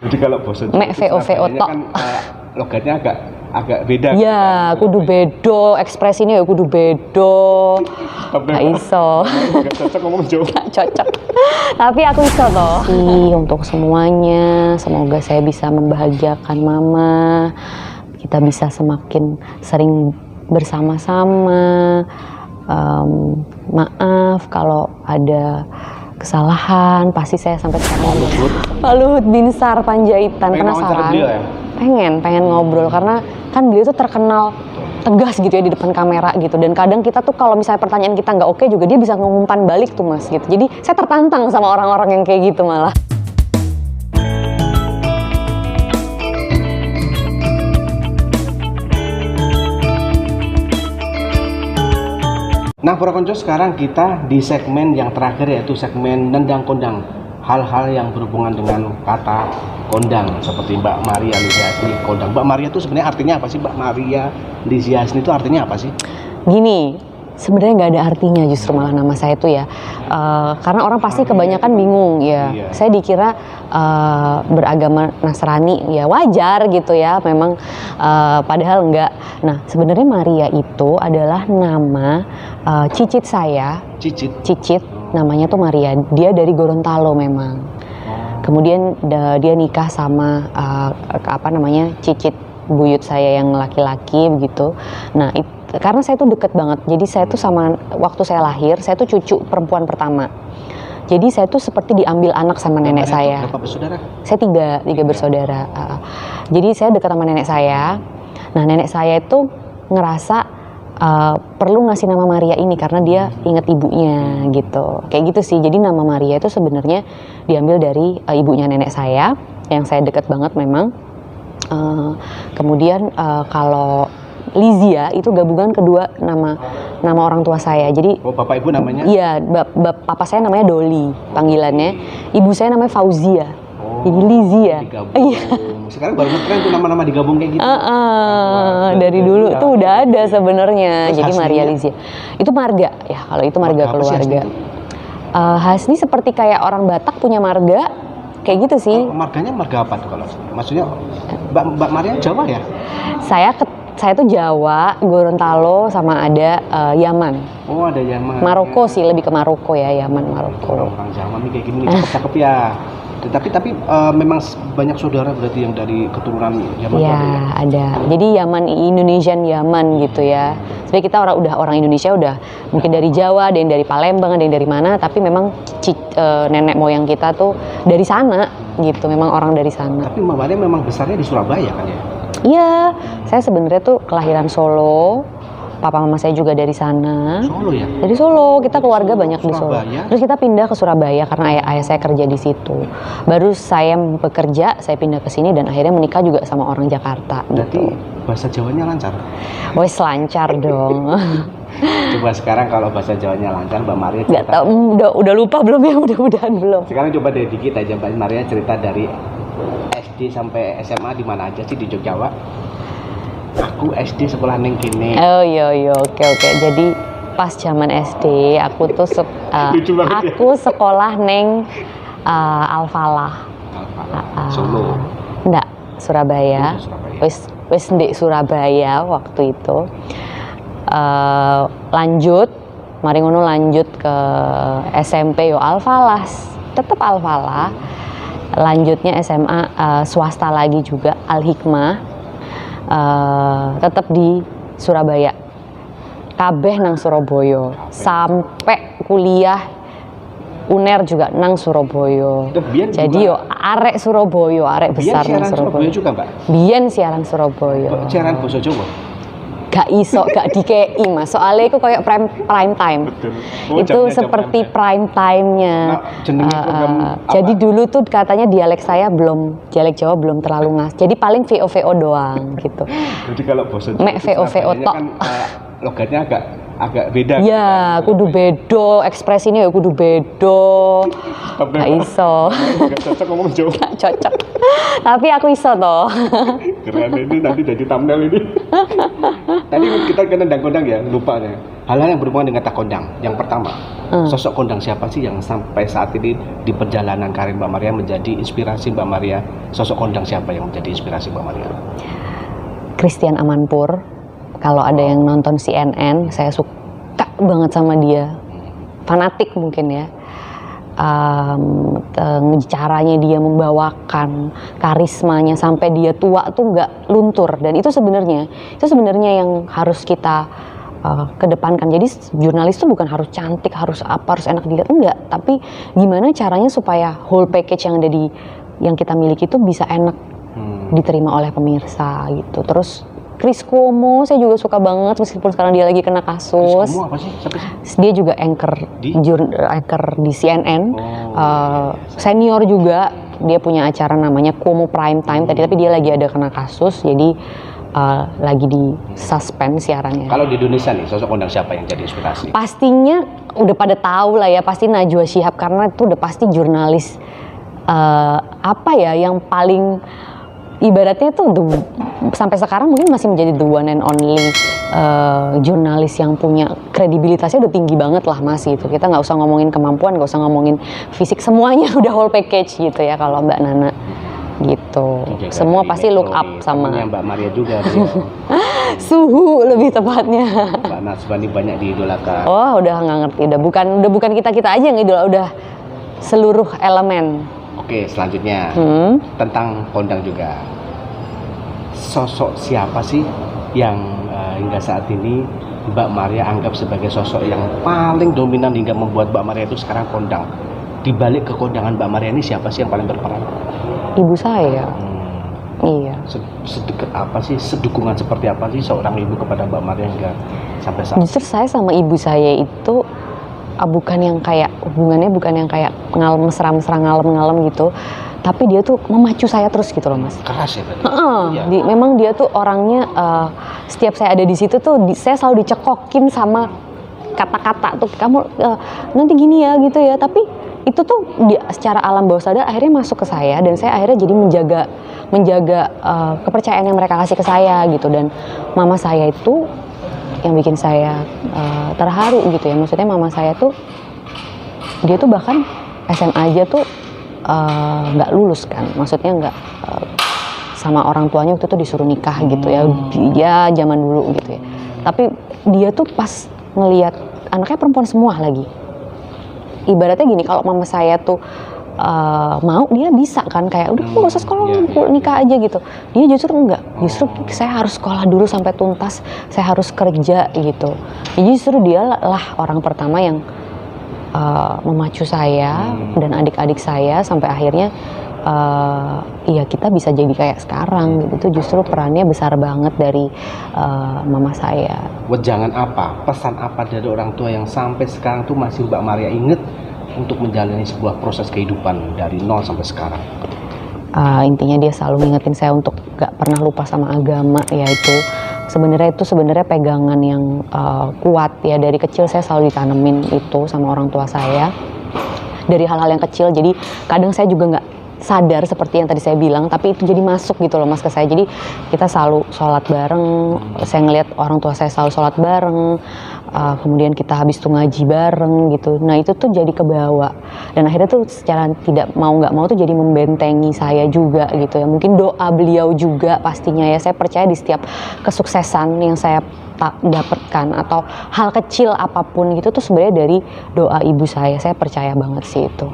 Jadi kalau boso mek VO tok kan logatnya agak beda. Ya, kudu bedo, ekspresinya ya kudu bedo. Gak iso. Gak cocok ngomong Jawa. Gak cocok. Tapi aku iso toh. Untuk semuanya, semoga saya bisa membahagiakan mama. Kita bisa semakin sering bersama-sama. Maaf kalau ada kesalahan, pasti saya sampai sekarang Pak Luhut Binsar Panjaitan. Penasaran? Ya? Pengen ngobrol karena kan beliau tuh terkenal tegas gitu ya di depan kamera gitu, dan kadang kita tuh kalau misalnya pertanyaan kita nggak oke juga dia bisa ngumpan balik tuh Mas gitu. Jadi saya tertantang sama orang-orang yang kayak gitu malah. Nah, para konco, sekarang kita di segmen yang terakhir, yaitu segmen Nendang Kondang. Hal-hal yang berhubungan dengan kata kondang, seperti Mbak Maria Liziasni kondang. Mbak Maria itu sebenarnya artinya apa sih? Mbak Maria Liziasni itu artinya apa sih? Gini, sebenarnya nggak ada artinya justru malah nama saya itu ya. Karena orang pasti kebanyakan bingung ya. Iya. Saya dikira beragama Nasrani, ya wajar gitu ya. Memang padahal enggak. Nah, sebenarnya Maria itu adalah nama cicit saya. Cicit. Namanya tuh Maria. Dia dari Gorontalo memang. Kemudian dia nikah sama cicit buyut saya yang laki-laki begitu. Nah, karena saya tuh deket banget. Jadi saya tuh sama waktu saya lahir, saya tuh cucu perempuan pertama. Jadi saya tuh seperti diambil anak sama nenek saya. Berapa bersaudara? Saya tiga bersaudara. Jadi saya dekat sama nenek saya. Nah, nenek saya itu ngerasa perlu ngasih nama Maria ini karena dia inget ibunya gitu. Kayak gitu sih. Jadi nama Maria itu sebenarnya diambil dari ibunya nenek saya yang saya dekat banget memang. Kemudian kalau Lizia itu gabungan kedua nama orang tua saya. Jadi bapak ibu namanya? Iya, papa saya namanya Doli panggilannya. Ibu saya namanya Fauzia. Jadi Lizia. Iya. Sekarang baru ngetren tuh nama-nama digabung kayak gitu. Dari dulu tuh udah ada sebenarnya. Jadi Maria Lizia. Itu marga ya, kalau itu marga keluarga. Hasni seperti kayak orang Batak punya marga. Kayak gitu sih. Marganya marga apa tuh kalau? Maksudnya Mbak Maria Jawa ya? Saya tuh Jawa, Gorontalo, sama ada Yaman. Oh, ada Yaman. Maroko sih, lebih ke Maroko ya, Yaman, Maroko. Orang Jawa nih kayak gini cakep ya. Tapi memang banyak saudara berarti yang dari keturunan Yaman. Iya, ada. Jadi Yaman, Indonesian Yaman gitu ya. Sebenarnya kita orang Indonesia udah mungkin dari Jawa, ada yang dari Palembang, ada yang dari mana, tapi memang nenek moyang kita tuh dari sana gitu, memang orang dari sana. Tapi Mbak Maria memang besarnya di Surabaya kan ya? Iya, saya sebenarnya tuh kelahiran Solo. Papa mama saya juga dari sana. Solo ya? Dari Solo, kita keluarga banyak di Solo. Surabaya. Terus kita pindah ke Surabaya karena ayah saya kerja di situ. Baru saya bekerja, saya pindah ke sini dan akhirnya menikah juga sama orang Jakarta. Berarti gitu. Bahasa Jawanya lancar? Wes lancar dong. Coba sekarang kalau bahasa Jawanya lancar, Mbak Maria cerita. Gak tau, udah lupa belum ya, mudah-mudahan belum. Sekarang coba dari dikit aja Mbak Maria cerita dari SD sampai SMA di mana aja sih di Jogja, Pak? Aku SD sekolah neng kene. Oh iya oke. Jadi pas zaman SD aku tuh sekolah neng Al-Falah. Solo. Enggak, Surabaya. Wis ndek Surabaya waktu itu. Lanjut ke SMP yo Al-Falah. Tetap Al-Falah. Lanjutnya SMA swasta lagi juga Al-Hikmah. Tetap di Surabaya, kabeh nang Surabaya, sampai kuliah UNER juga nang Surabaya. Jadi yo arek Surabaya, arek besar nang Surabaya juga, Mbak. Biyen siaran Surabaya. Siaran basa Jawa. Gak iso, gak dikei Mas. Soalnya itu kayak prime time. Betul. Itu seperti prime time-nya. Jadi dulu tuh katanya dialek Jawa belum terlalu ngas. Jadi paling VO doang gitu. Jadi kalau basa Jawa mek VO tok. Kan logatnya agak beda. Ya, kudu bedo, ekspresinya ya kudu bedo. Gak iso. Gak cocok ngomong Jawa. Gak cocok. Tapi aku iso toh. Keren ini nanti jadi thumbnail ini. Tadi kita kan tentang kondang ya, lupa ya. Hal-hal yang berhubungan dengan kata kondang. Yang pertama, sosok kondang siapa sih yang sampai saat ini di perjalanan karir Mbak Maria menjadi inspirasi Mbak Maria? Sosok kondang siapa yang menjadi inspirasi Mbak Maria? Christian Amanpur. Kalau ada yang nonton CNN, saya suka banget sama dia. Fanatik mungkin ya. Caranya dia membawakan, karismanya sampai dia tua tuh nggak luntur, dan itu sebenarnya yang harus kita kedepankan. Jadi jurnalis tuh bukan harus cantik, harus apa, harus enak dilihat, enggak, tapi gimana caranya supaya whole package yang kita miliki itu bisa enak diterima oleh pemirsa gitu. Terus Chris Cuomo saya juga suka banget, meskipun sekarang dia lagi kena kasus. Chris Cuomo apa sih? Siapa sih? Dia juga anchor di CNN. Senior juga, dia punya acara namanya Cuomo Prime Time tadi, tapi dia lagi ada kena kasus, jadi lagi di suspend siarannya. Kalau di Indonesia nih, sosok kondang siapa yang jadi inspirasi? Pastinya udah pada tahu lah ya, pasti Najwa Shihab, karena itu udah pasti jurnalis yang paling ibaratnya tuh sampai sekarang mungkin masih menjadi the one and only jurnalis yang punya kredibilitasnya udah tinggi banget lah Mas gitu. Kita nggak usah ngomongin kemampuan, nggak usah ngomongin fisik, semuanya udah whole package gitu ya kalau Mbak Nana gitu. Semua pasti look up sama Mbak Maria juga. Suhu lebih tepatnya. Mbak Nasbani banyak diidolakan. Oh udah nggak ngerti, udah bukan kita aja yang idola, udah seluruh elemen. Oke, selanjutnya tentang kondang juga. Sosok siapa sih yang hingga saat ini Mbak Maria anggap sebagai sosok yang paling dominan hingga membuat Mbak Maria itu sekarang kondang? Di balik kekondangan Mbak Maria ini siapa sih yang paling berperan? Ibu saya. Iya. Sedekat apa sih, sedukungan seperti apa sih seorang ibu kepada Mbak Maria hingga sampai saat ini? Justru saya sama ibu saya itu bukan yang kayak hubungannya bukan yang kayak mesra-mesra ngalem gitu, tapi dia tuh memacu saya terus gitu loh Mas. Keras ya berarti. Ya. Memang dia tuh orangnya setiap saya ada di situ tuh saya selalu dicekokin sama kata-kata tuh, kamu nanti gini ya gitu ya, tapi itu tuh secara alam bawah sadar akhirnya masuk ke saya, dan saya akhirnya jadi menjaga kepercayaan yang mereka kasih ke saya gitu. Dan mama saya itu yang bikin saya terharu gitu ya, maksudnya mama saya tuh dia tuh bahkan SMA aja tuh nggak lulus kan, maksudnya nggak sama orang tuanya waktu itu disuruh nikah gitu ya, dia zaman dulu gitu ya. Tapi dia tuh pas ngelihat anaknya perempuan semua lagi, ibaratnya gini, kalau mama saya tuh mau, dia bisa kan kayak udah gak usah sekolah, nikah aja gitu. Dia justru enggak, justru saya harus sekolah dulu sampai tuntas, saya harus kerja gitu. Jadi justru dia lah orang pertama yang memacu saya dan adik-adik saya sampai akhirnya ya kita bisa jadi kayak sekarang gitu. Itu justru perannya besar banget dari mama saya. Wejangan apa, pesan apa dari orang tua yang sampai sekarang tuh masih Mbak Maria inget untuk menjalani sebuah proses kehidupan dari nol sampai sekarang? Intinya dia selalu ngingetin saya untuk gak pernah lupa sama agama, yaitu sebenarnya pegangan yang kuat ya. Dari kecil saya selalu ditanemin itu sama orang tua saya, dari hal-hal yang kecil. Jadi kadang saya juga nggak sadar seperti yang tadi saya bilang, tapi itu jadi masuk gitu loh Mas ke saya. Jadi kita selalu sholat bareng, saya ngelihat orang tua saya selalu sholat bareng, kemudian kita habis itu ngaji bareng gitu. Nah itu tuh jadi kebawa, dan akhirnya tuh secara tidak mau nggak mau tuh jadi membentengi saya juga gitu ya. Mungkin doa beliau juga pastinya ya, saya percaya di setiap kesuksesan yang saya dapatkan atau hal kecil apapun gitu tuh sebenarnya dari doa ibu saya percaya banget sih itu.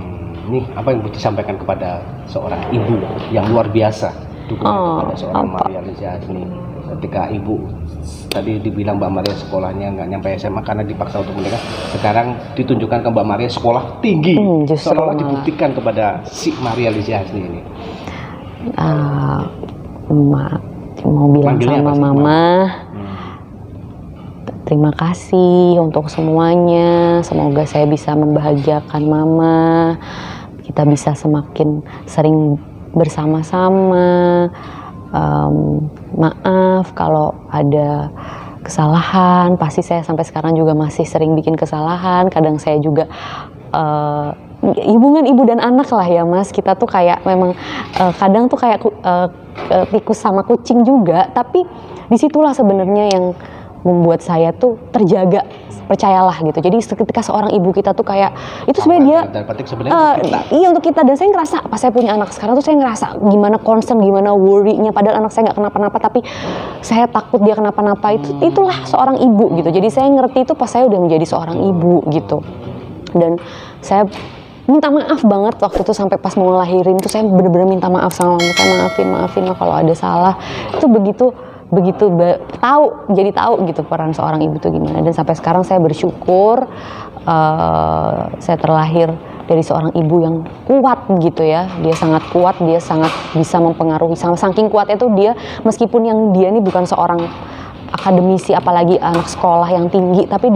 Ini apa yang disampaikan kepada seorang ibu yang luar biasa dukungan kepada seorang Maria Liza ini, ketika ibu tadi dibilang Mbak Maria sekolahnya nggak nyampe SMA karena dipaksa untuk menikah, sekarang ditunjukkan ke Mbak Maria sekolah tinggi, seolah dibuktikan kepada si Maria Liza ini. Mau bilang sama mama, terima kasih untuk semuanya. Semoga saya bisa membahagiakan mama. Kita bisa semakin sering bersama-sama. Maaf kalau ada kesalahan. Pasti saya sampai sekarang juga masih sering bikin kesalahan. Kadang saya juga hubungan ibu dan anak lah ya Mas. Kita tuh kayak memang kadang tuh kayak tikus sama kucing juga. Tapi disitulah sebenarnya yang membuat saya tuh terjaga, percayalah gitu. Jadi ketika seorang ibu kita tuh kayak itu sebenarnya dia dan petik sebenarnya untuk kita. Iya, untuk kita. Dan saya ngerasa pas saya punya anak sekarang tuh saya ngerasa gimana concern, gimana worry-nya, padahal anak saya nggak kenapa-napa tapi saya takut dia kenapa-napa. Itulah seorang ibu gitu. Jadi saya ngerti itu pas saya udah menjadi seorang ibu gitu. Dan saya minta maaf banget waktu itu sampai pas mau ngelahirin tuh saya bener-bener minta maaf sama mama, saya maafin lah kalau ada salah. Itu begitu tahu gitu peran seorang ibu tuh gimana. Dan sampai sekarang saya bersyukur saya terlahir dari seorang ibu yang kuat gitu ya. Dia sangat kuat, dia sangat bisa mempengaruhi, saking kuatnya tuh dia meskipun yang dia ini bukan seorang akademisi apalagi anak sekolah yang tinggi, tapi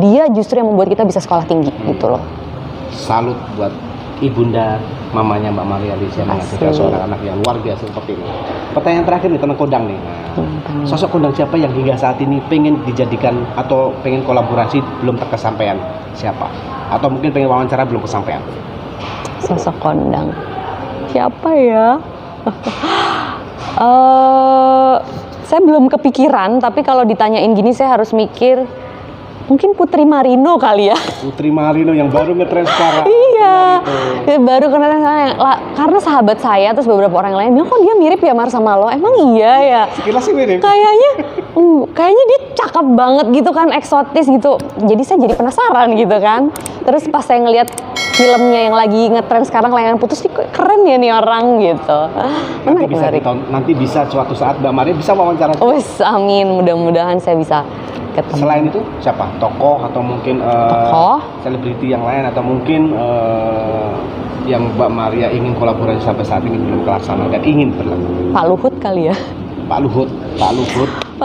dia justru yang membuat kita bisa sekolah tinggi gitu loh. Salut buat ibunda mamanya Mbak Maria Alicia menghasilkan seorang anak yang luar biasa seperti ini. Pertanyaan terakhir nih tentang Kondang nih. Sosok Kondang siapa yang hingga saat ini pengen dijadikan atau pengen kolaborasi belum terkesampaian? Siapa? Atau mungkin pengen wawancara belum kesampaian? Sosok Kondang siapa ya? Saya belum kepikiran, tapi kalau ditanyain gini saya harus mikir. Mungkin Putri Marino kali ya. Putri Marino yang baru ngetrend sekarang. Iya, baru kenal karena sahabat saya terus beberapa orang lain bilang kok dia mirip ya Mar sama lo. Emang iya ya? Sekilas sih mirip. Kayaknya dia cakep banget gitu kan, eksotis gitu. Jadi saya jadi penasaran gitu kan. Terus pas saya ngeliat filmnya yang lagi ngetrend sekarang Layangan Putus nih keren ya nih orang gitu. Menarik. Nanti bisa suatu saat Mbak Maria bisa wawancara. Wis, amin. Mudah-mudahan saya bisa ketemu. Selain itu siapa? Tokoh atau mungkin selebriti yang lain atau mungkin yang Mbak Maria ingin kolaborasi sampai saat ini belum terlaksana dan ingin berlaku? Pak Luhut kali ya. Pak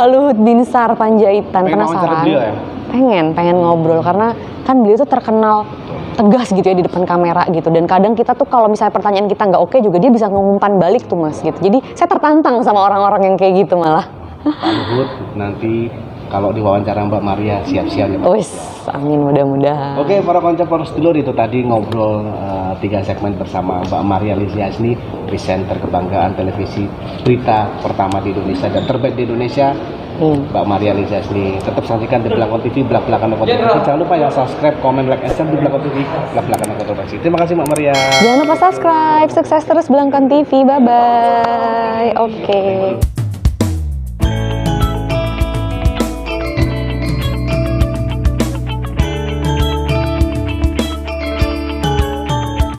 Luhut Binsar Panjaitan. Penasaran? Beliau ya? Pengen ngobrol karena kan beliau tuh terkenal tegas gitu ya di depan kamera gitu, dan kadang kita tuh kalau misalnya pertanyaan kita nggak oke juga dia bisa ngumpan balik tuh Mas gitu. Jadi saya tertantang sama orang-orang yang kayak gitu malah. Pak Luhut nanti kalau diwawancara Mbak Maria siap-siap ya Pak. Wis, amin mudah-mudahan. Oke, para konco-poros dulur, itu tadi ngobrol 3 segmen bersama Mbak Maria Alicia Asni, presenter kebanggaan televisi berita pertama di Indonesia dan terbaik di Indonesia. Mbak Maria Alicia Asni, tetap saksikan di Belakang TV, belak-belakan kontroversi. Jangan lupa ya subscribe, komen, like, and share di Belakang TV, belak-belakan kontroversi. Terima kasih Mbak Maria. Jangan lupa subscribe, sukses terus Belakang TV, bye-bye. Oke.